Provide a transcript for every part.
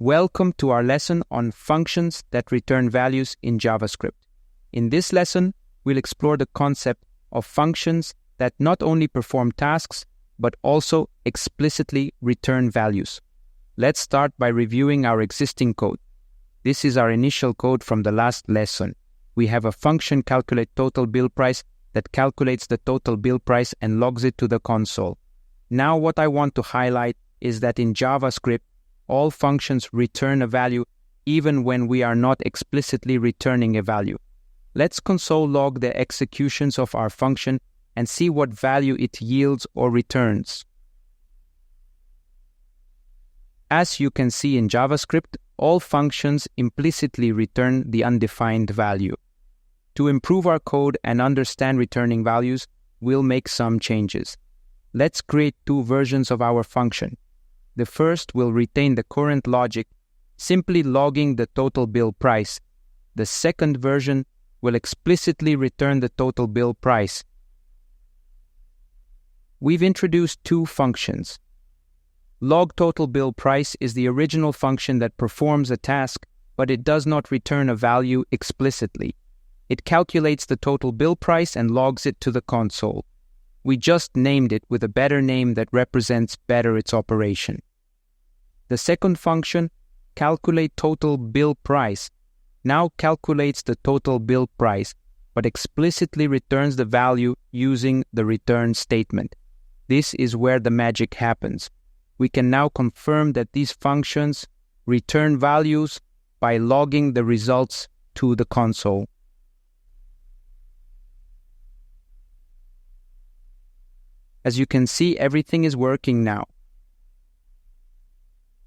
Welcome to our lesson on functions that return values in JavaScript. In this lesson, we'll explore the concept of functions that not only perform tasks, but also explicitly return values. Let's start by reviewing our existing code. This is our initial code from the last lesson. We have a function calculateTotalBillPrice that calculates the total bill price and logs it to the console. Now what I want to highlight is that in JavaScript, all functions return a value even when we are not explicitly returning a value. Let's console log the executions of our function and see what value it yields or returns. As you can see in JavaScript, all functions implicitly return the undefined value. To improve our code and understand returning values, we'll make some changes. Let's create two versions of our function. The first will retain the current logic, simply logging the total bill price. The second version will explicitly return the total bill price. We've introduced two functions. logTotalBillPrice is the original function that performs a task, but it does not return a value explicitly. It calculates the total bill price and logs it to the console. We just named it with a better name that represents better its operation. The second function, calculateTotalBillPrice, now calculates the total bill price, but explicitly returns the value using the return statement. This is where the magic happens. We can now confirm that these functions return values by logging the results to the console. As you can see, everything is working now.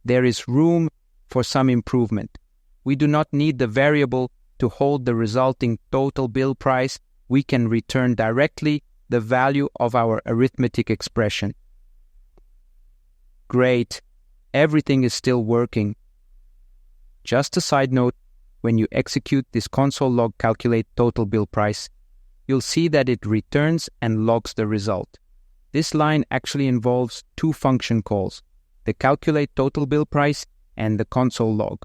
There is room for some improvement. We do not need the variable to hold the resulting total bill price. We can return directly the value of our arithmetic expression. Great. Everything is still working. Just a side note, when you execute this console log calculate total bill price, you'll see that it returns and logs the result. This line actually involves two function calls, the calculateTotalBillPrice and the console log.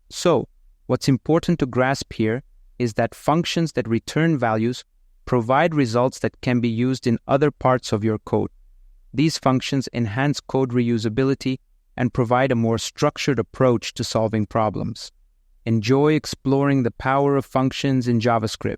So, what's important to grasp here is that functions that return values provide results that can be used in other parts of your code. These functions enhance code reusability and provide a more structured approach to solving problems. Enjoy exploring the power of functions in JavaScript.